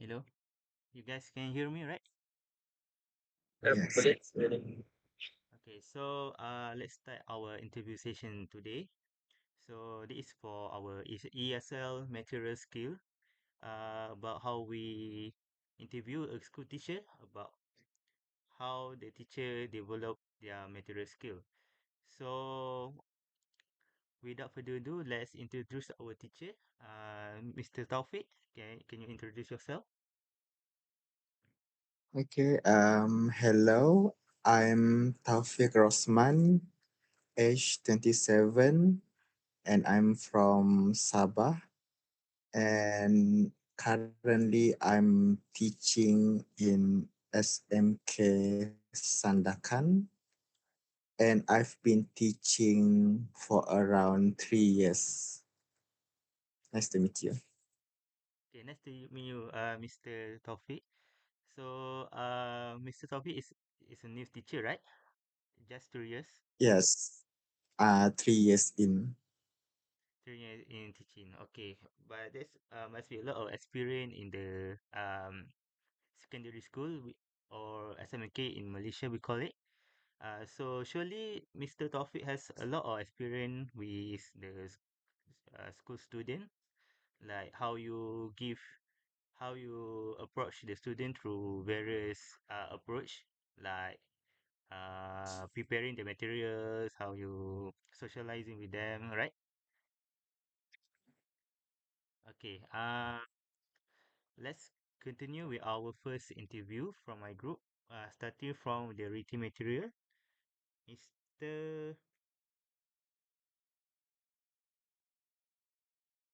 Hello, you guys can hear me, right? Yep, Yes. please, really. Okay, so let's start our interview session today. So this is for our ESL material skill, about how we interview a school teacher about how the teacher develop their material skill. So without further ado, let's introduce our teacher, Mr. Taufiq. Can you introduce yourself? Okay. Hello. I'm Taufiq Rosman, age 27, and I'm from Sabah. And currently, I'm teaching in SMK Sandakan, and I've been teaching for around 3 years. Nice to meet you. Okay, nice to meet you, Mr. Taufiq. So, Mr. Taufiq is a new teacher, right? Just 2 years, Yes. 3 years in. 3 years in teaching. Okay, but there's must be a lot of experience in the secondary school or SMK in Malaysia we call it. So surely Mr. Taufiq has a lot of experience with the school student, like how you approach the student through various approach, like preparing the materials, how you socializing with them, right? Okay. Let's continue with our first interview from my group. Starting from the written material, Mr.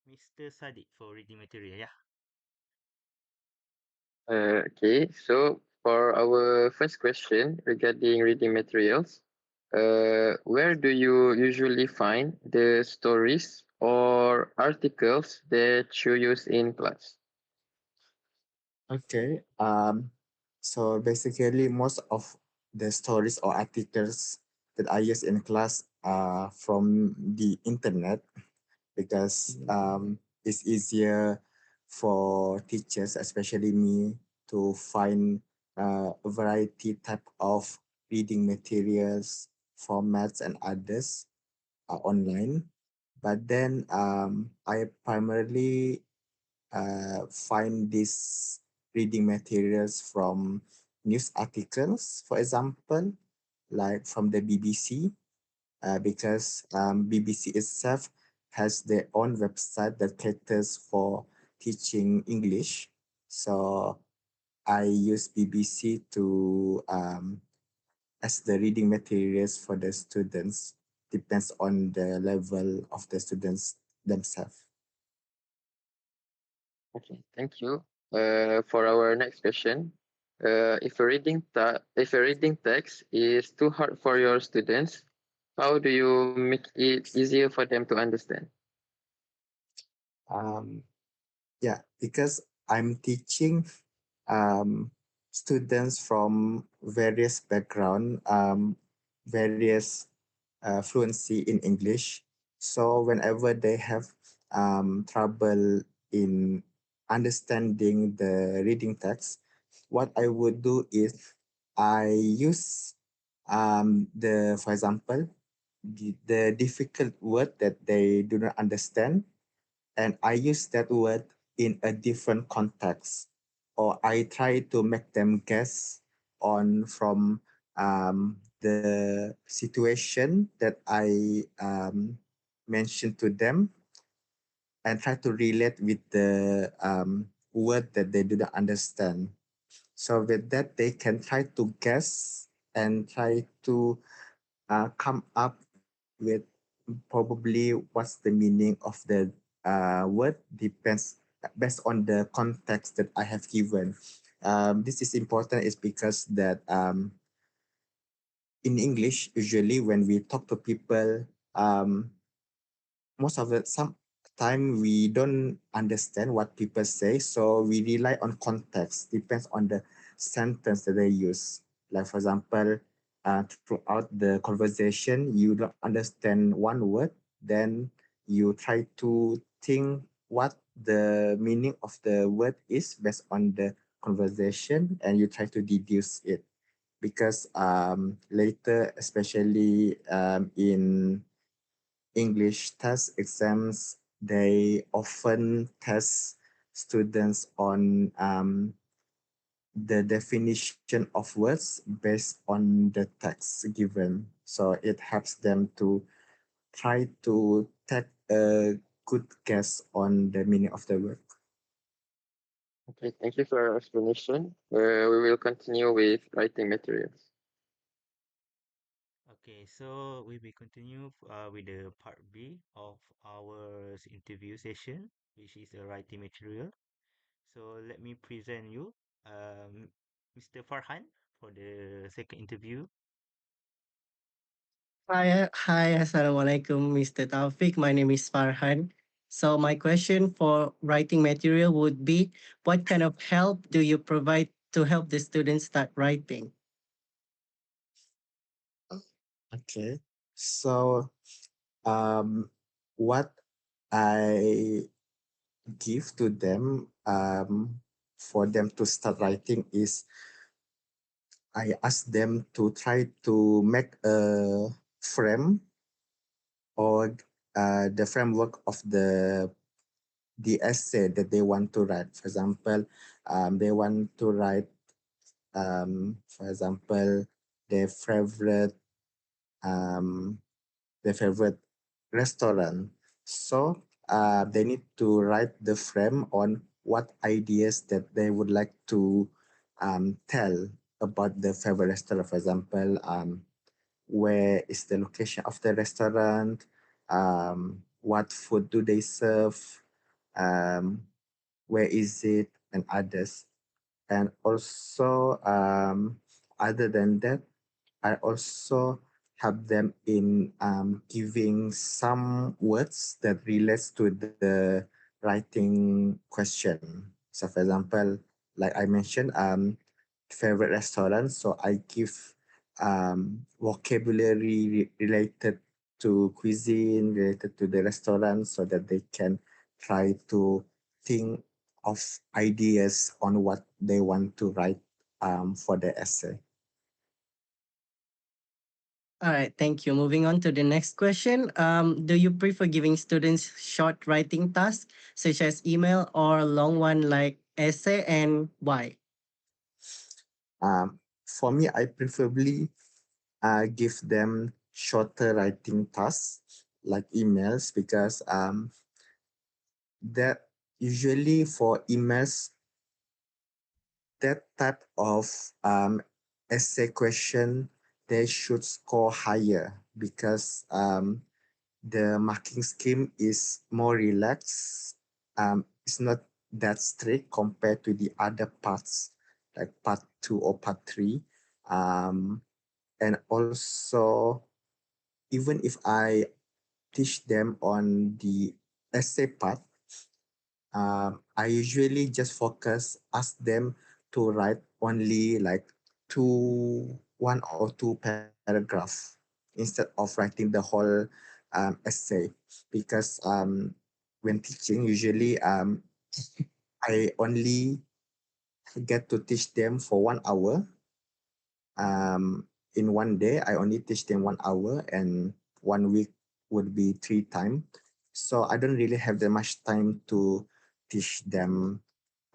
Mr. Sadiq for reading material. Yeah. Okay, so for our first question regarding reading materials, where do you usually find the stories or articles that you use in class? Okay. So basically, most of the stories or articles that I use in class are from the internet because it's easier for teachers, especially me, to find a variety type of reading materials, formats, and others online. But then I primarily find these reading materials from news articles, for example, like from the BBC, because BBC itself has their own website that caters for teaching English. So I use BBC to as the reading materials for the students. Depends on the level of the students themselves. Okay, thank you. For our next question, if a reading text is too hard for your students, how do you make it easier for them to understand? Um, yeah, because I'm teaching students from various background, various fluency in English. So whenever they have trouble in understanding the reading text, what I would do is I use for example, the difficult word that they do not understand, and I use that word in a different context, or I try to make them guess on from the situation that I mentioned to them, and try to relate with the word that they do not understand. So with that, they can try to guess and try to come up with probably what's the meaning of the word depends based on the context that I have given. This is important is because that in English, usually when we talk to people, most of the some time we don't understand what people say, so we rely on context. Depends on the sentence that they use. Like for example, throughout the conversation, you don't understand one word, then you try to think what the meaning of the word is based on the conversation, and you try to deduce it. Because later, especially in English test exams, they often test students on the definition of words based on the text given. So it helps them to try to take a good guess on the meaning of the word. Okay, thank you for your explanation. We will continue with writing materials. Okay, so we will continue with the part B of our interview session, which is the writing material. So let me present you, um, Mr. Farhan, for the second interview. Hi, Assalamualaikum, Mr. Taufiq. My name is Farhan. So my question for writing material would be, what kind of help do you provide to help the students start writing? Okay. So what I give to them for them to start writing is I ask them to try to make a frame or the framework of the essay that they want to write. For example, they want to write, for example, their favorite um, their favorite restaurant. So they need to write the frame on what ideas that they would like to tell about the favorite restaurant. For example, where is the location of the restaurant, what food do they serve, um, where is it, and others. And also, other than that, I also help them in giving some words that relates to the writing question. So, for example, like I mentioned, favorite restaurant. So I give vocabulary related to cuisine, related to the restaurant, so that they can try to think of ideas on what they want to write for the essay. All right, thank you. Moving on to the next question. Do you prefer giving students short writing tasks such as email or long one like essay, and why? For me, I preferably give them shorter writing tasks like emails because that usually for emails that type of essay question they should score higher because the marking scheme is more relaxed. It's not that strict compared to the other parts like part two or part three. Um, and also, even if I teach them on the essay part, I usually just focus, ask them to write only like one or two paragraph instead of writing the whole essay because when teaching usually I only get to teach them for 1 hour. In one day, I only teach them 1 hour, and 1 week would be 3 times. So I don't really have that much time to teach them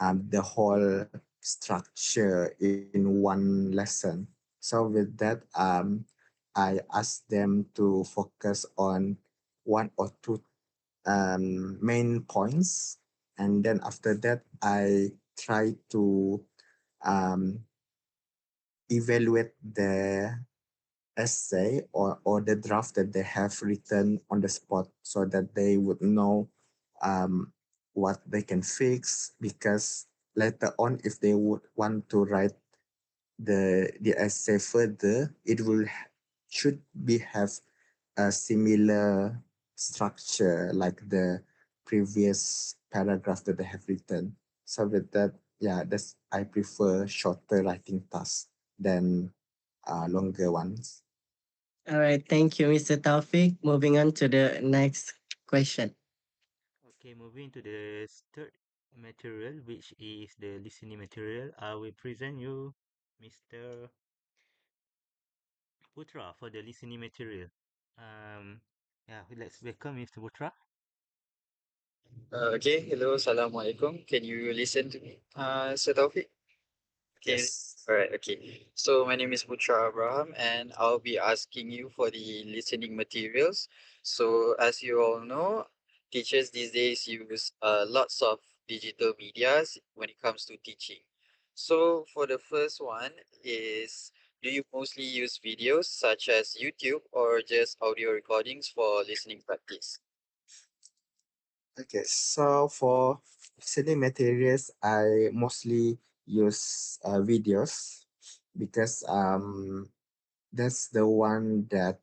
the whole structure in one lesson. So with that, I ask them to focus on one or two main points, and then after that, I try to um, evaluate the essay or the draft that they have written on the spot so that they would know um, what they can fix because later on if they would want to write the essay further it will should be have a similar structure like the previous paragraph that they have written. So with that, yeah, that's I prefer shorter writing tasks than longer ones. All right, thank you, Mr. Taufiq. Moving on to the next question. Okay, moving to the third material, which is the listening material. I will present you Mr. Putra for the listening material. Um, yeah, let's welcome Mr. Putra. Okay, hello, Assalamualaikum. Can you listen to me, Sir Taufik? Okay, Yes. all right, okay. So my name is Putra Abraham, and I'll be asking you for the listening materials. So as you all know, teachers these days use lots of digital medias when it comes to teaching. So for the first one is, do you mostly use videos such as YouTube or just audio recordings for listening practice? Okay, so for listening materials, I mostly use videos because that's the one that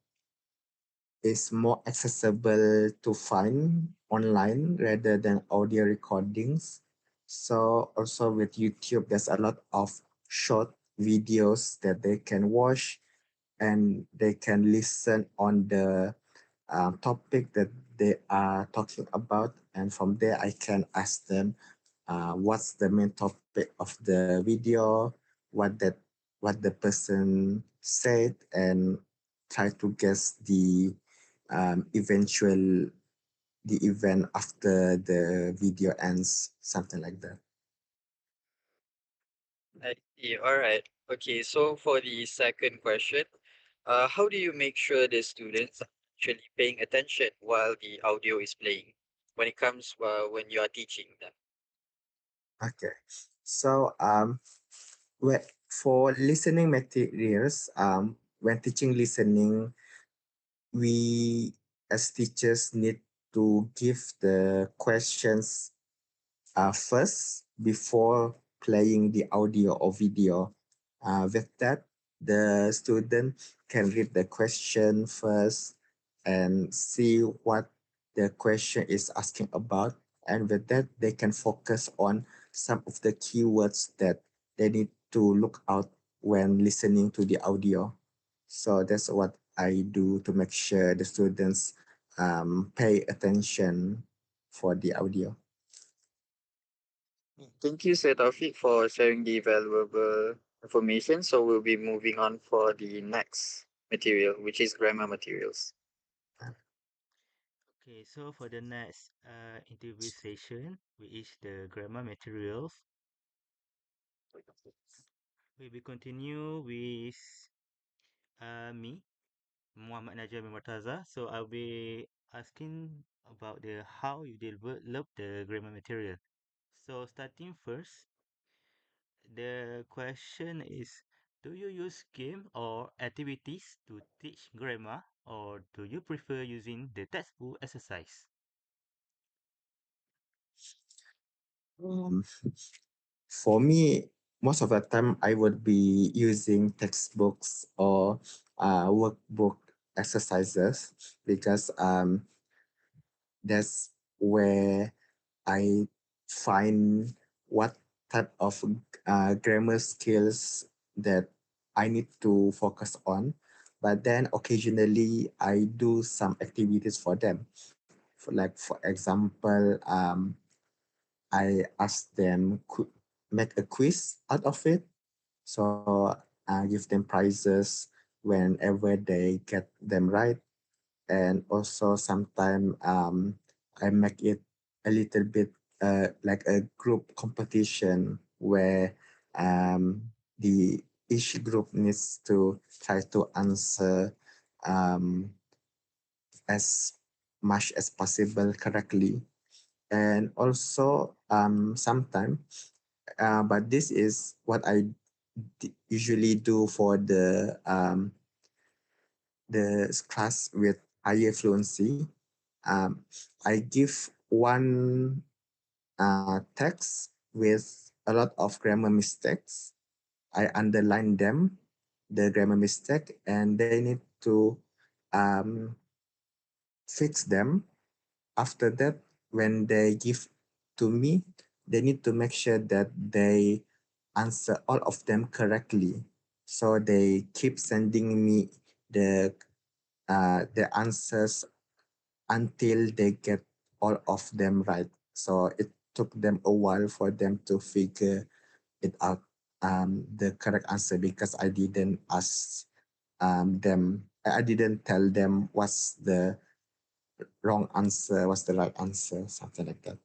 is more accessible to find online rather than audio recordings. So also with YouTube, there's a lot of short videos that they can watch and they can listen on the topic that they are talking about, and from there I can ask them what's the main topic of the video, what that what the person said, and try to guess the eventual the event after the video ends, something like that. I see. All right. Okay. So for the second question, how do you make sure the students are actually paying attention while the audio is playing when it comes when you are teaching them? Okay, so for listening materials, when teaching listening, we as teachers need to give the questions first before playing the audio or video. With that, the student can read the question first and see what the question is asking about. And with that, they can focus on some of the keywords that they need to look out when listening to the audio. So that's what I do to make sure the students pay attention for the audio. Thank you, Sir Taufik, for sharing the valuable information. So we'll be moving on for the next material, which is grammar materials. Okay, so for the next interview session, which is the grammar materials, we will continue with me, Muhammad Najwan bin Martadza. So I'll be asking about the how you develop the grammar material. So starting first, the question is, do you use game or activities to teach grammar, or do you prefer using the textbook exercise? Um, for me, most of the time I would be using textbooks or workbook exercises because that's where I find what type of grammar skills that I need to focus on. But then occasionally I do some activities for them. For example, I ask them make a quiz out of it. So I give them prizes whenever they get them right. And also sometimes I make it a little bit like a group competition where the each group needs to try to answer um, as much as possible correctly. And also sometimes but this is what I usually do for the class with higher fluency. I give one text with a lot of grammar mistakes. I underline them, the grammar mistake, and they need to um, fix them. After that, when they give to me, they need to make sure that they answer all of them correctly. So they keep sending me the the answers until they get all of them right. So it took them a while for them to figure it out, the correct answer, because I didn't ask them. I didn't tell them what's the wrong answer, what's the right answer, something like that.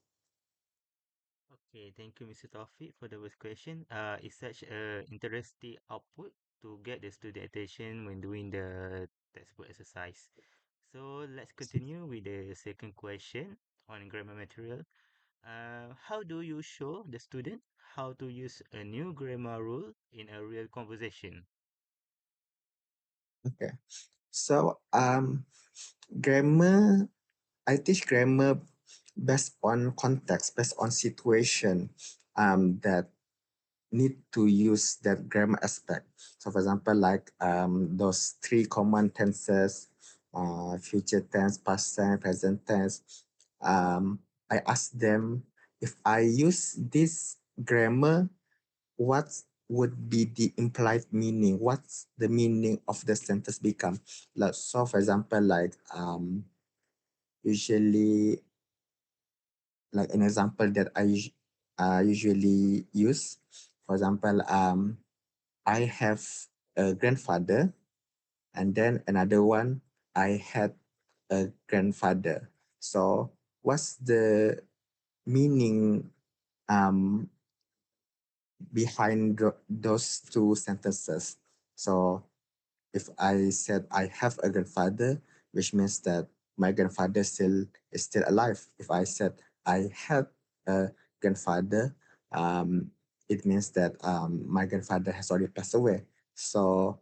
Okay, thank you, Mr. Taufiq, for the first question. It's such a interesting output to get the student attention when doing the textbook exercise. So let's continue with the second question on grammar material. How do you show the student how to use a new grammar rule in a real conversation? Okay. So grammar, I teach grammar based on context, based on situation, that need to use that grammar aspect. So for example, like those three common tenses, future tense, past tense, present tense. I ask them, if I use this grammar, what would be the implied meaning? What's the meaning of the sentence become? Like, so for example, like usually, like an example that usually use, for example, I have a grandfather, and then another one, I had a grandfather. So what's the meaning um, behind those two sentences? So if I said I have a grandfather, which means that my grandfather still is still alive. If I said I had a grandfather, it means that my grandfather has already passed away. So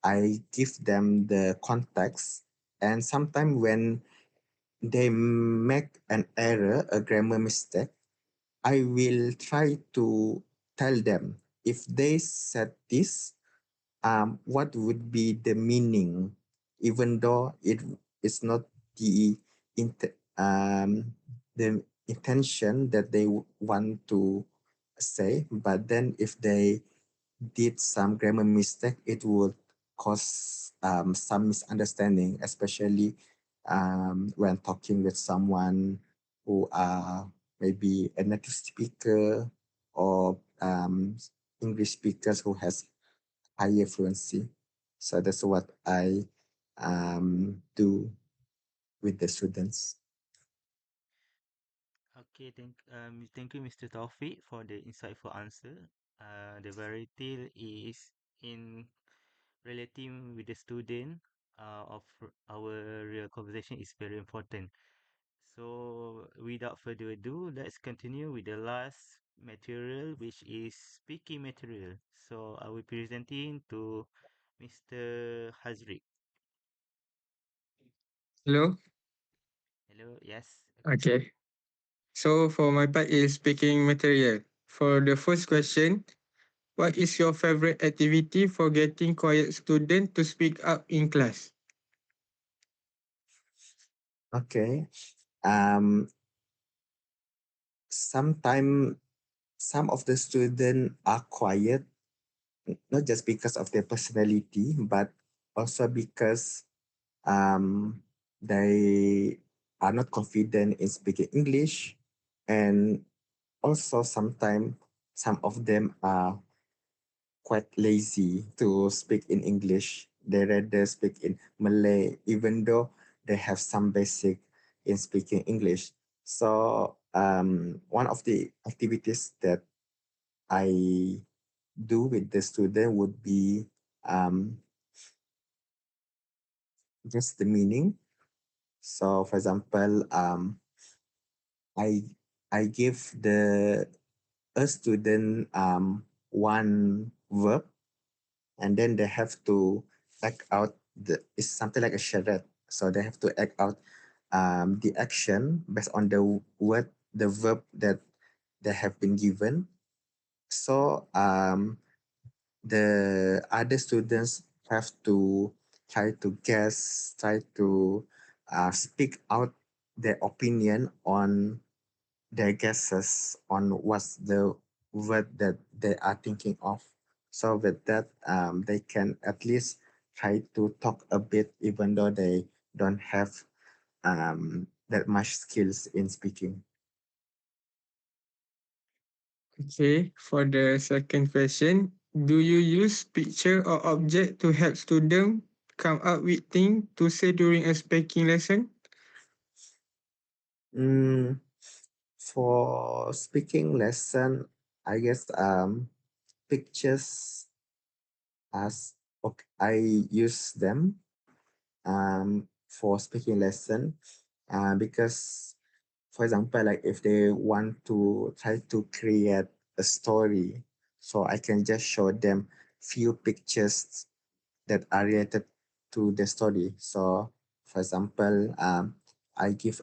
I give them the context, and sometimes when they make an error, a grammar mistake, I will try to tell them, if they said this, what would be the meaning, even though it is not the the intention that they want to say, but then if they did some grammar mistake, it would cause some misunderstanding, especially when talking with someone who are maybe a native speaker, or English speakers who has higher fluency. So that's what I do with the students. Okay, thank you, Mr. Taufiq, for the insightful answer. The variety is in relating with the student of our real conversation is very important. So, without further ado, let's continue with the last material, which is speaking material. So, I will presenting to Mr. HAZRIQ. Hello. Hello, yes. Okay. So for my part is speaking material. For the first question, what is your favorite activity for getting quiet student to speak up in class? Okay. Um, Sometimes some of the students are quiet, not just because of their personality, but also because um, they are not confident in speaking English, and also sometimes some of them are quite lazy to speak in English. They rather speak in Malay, even though they have some basic in speaking English. So one of the activities that I do with the student would be um, just the meaning. So, for example, I I give the a student one verb, and then they have to act out the, it's something like a charade. So they have to act out the action based on the word, the verb that they have been given. So the other students have to try to guess, try to speak out their opinion on their guesses on what's the word that they are thinking of. So with that, they can at least try to talk a bit, even though they don't have that much skills in speaking. Okay, for the second question, do you use picture or object to help student come up with things to say during a speaking lesson? Mm, for speaking lesson, I guess pictures as okay, I use them for speaking lesson because for example like if they want to try to create a story, so I can just show them few pictures that are related to the story. So for example I give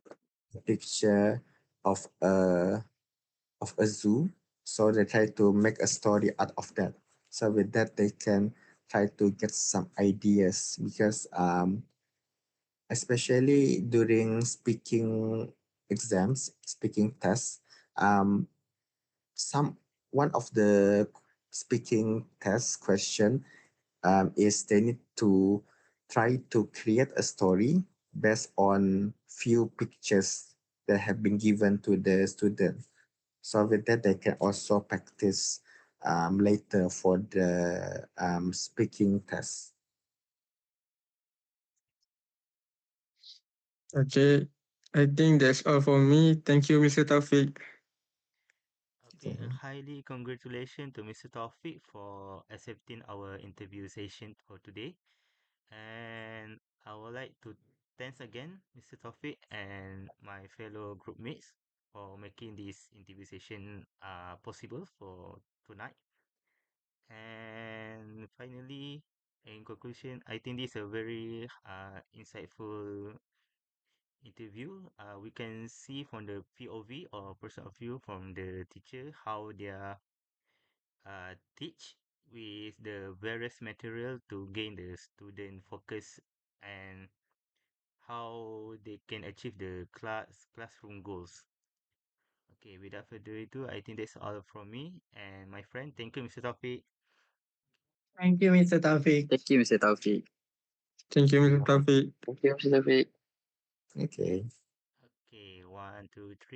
a picture of a zoo, so they try to make a story out of that. So with that they can try to get some ideas because especially during speaking exams, speaking tests, um, some one of the speaking test question is they need to try to create a story based on few pictures that have been given to the student. So with that, they can also practice later for the speaking test. Okay, I think that's all for me. Thank you, Mr. Taufik. Okay, Okay. highly congratulations to Mr. Taufiq for accepting our interview session for today. And I would like to thanks again, Mr. Taufiq and my fellow group mates for making this interview session possible for tonight. And finally, in conclusion, I think this is a very insightful interview. We can see from the POV or person of view from the teacher how they are teach with the various material to gain the student focus and how they can achieve the classroom goals. Okay, without further ado, I think that's all from me and my friend. Thank you, Mr. Taufik. Thank you, Mr. Tawfiq. Thank you, Mr. Taufiq. Thank you, Mr. Taufik. Thank you, Mr. Taufik. Okay. Okay, one, two, three.